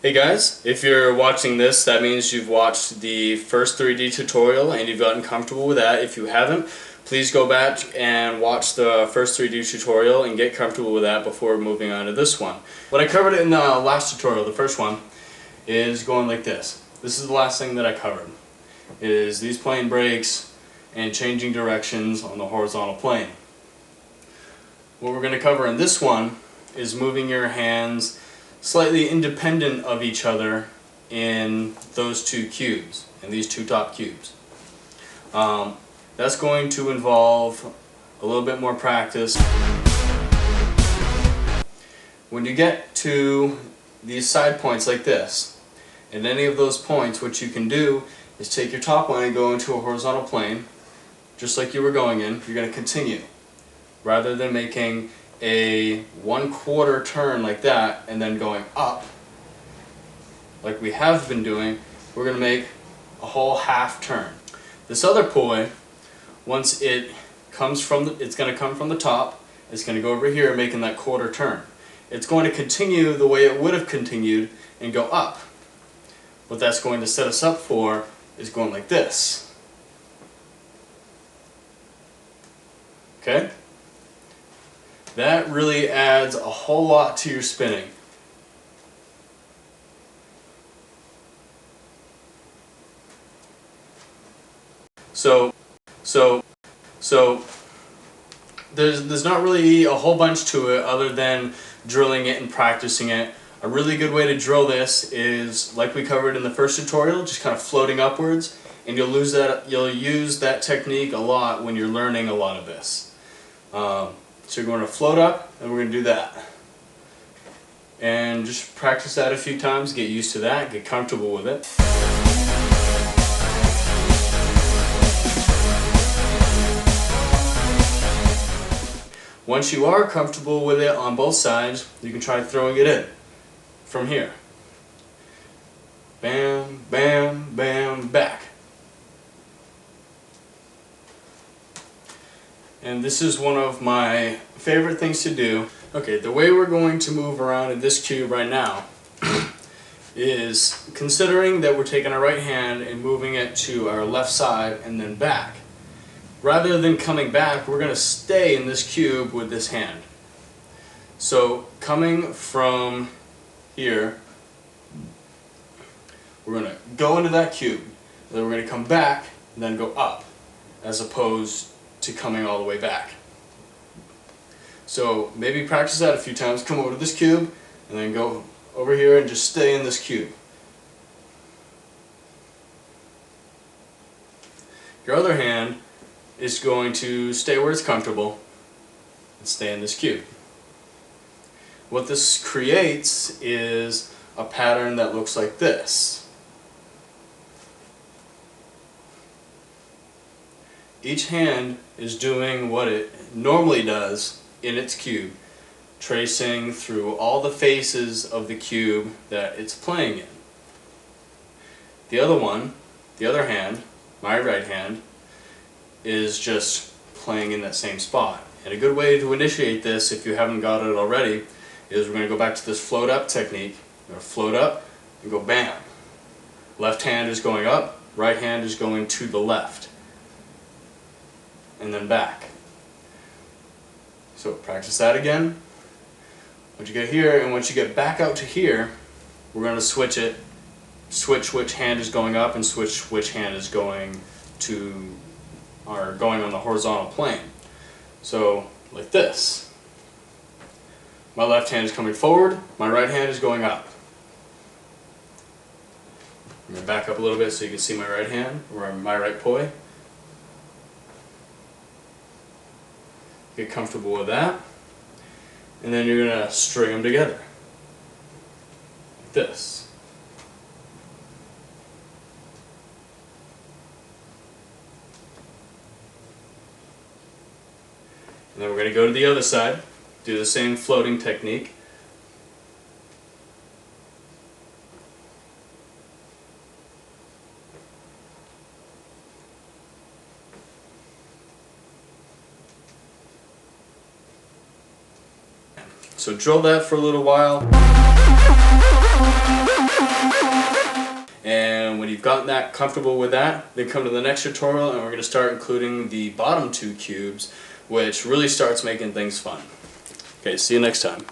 Hey guys, if you're watching this, that means you've watched the first 3D tutorial and you've gotten comfortable with that. If you haven't, please go back and watch the first 3D tutorial and get comfortable with that before moving on to this one. What I covered in the last tutorial, the first one, is going like this. This is the last thing that I covered, is these plane breaks and changing directions on the horizontal plane. What we're going to cover in this one is moving your hands slightly independent of each other in those two cubes, in these two top cubes. That's going to involve a little bit more practice. When you get to these side points like this, and any of those points, what you can do is take your top line and go into a horizontal plane, just like you were going in. You're going to continue, rather than making a 1/4 turn like that and then going up like we have been doing. We're going to make a whole half turn. This other poi, once it comes from it's going to come from the top, it's going to go over here making that 1/4 turn. It's going to continue the way it would have continued and go up. What that's going to set us up for is going like this. Okay? That really adds a whole lot to your spinning. So there's not really a whole bunch to it other than drilling it and practicing it. A really good way to drill this is, like we covered in the first tutorial, just kind of floating upwards, and you'll use that technique a lot when you're learning a lot of this. So you're going to float up, and we're going to do that. And just practice that a few times, get used to that, get comfortable with it. Once you are comfortable with it on both sides, you can try throwing it in from here. Bam, bam, bam, back. And this is one of my favorite things to do. Okay, the way we're going to move around in this cube right now is considering that we're taking our right hand and moving it to our left side and then back. Rather than coming back, we're going to stay in this cube with this hand. So coming from here, we're going to go into that cube, then we're going to come back and then go up, as opposed to coming all the way back. So maybe practice that a few times. Come over to this cube and then go over here and just stay in this cube. Your other hand is going to stay where it's comfortable and stay in this cube. What this creates is a pattern that looks like this. Each hand is doing what it normally does in its cube, tracing through all the faces of the cube that it's playing in. The other hand, my right hand, is just playing in that same spot. And a good way to initiate this, if you haven't got it already, is we're going to go back to this float up technique. We're going to float up and go bam. Left hand is going up, right hand is going to the left. And then back. So practice that again. Once you get here, and once you get back out to here, we're going to switch it. Switch which hand is going up and switch which hand is going to, or going on the horizontal plane. So like this. My left hand is coming forward, my right hand is going up. I'm going to back up a little bit so you can see my right hand, or my right poi. Get comfortable with that. And then you're going to string them together. Like this. And then we're going to go to the other side, do the same floating technique. So drill that for a little while. gotten that comfortable with that, then come to the next tutorial and we're going to start including the bottom two cubes, which really starts making things fun. Okay, see you next time.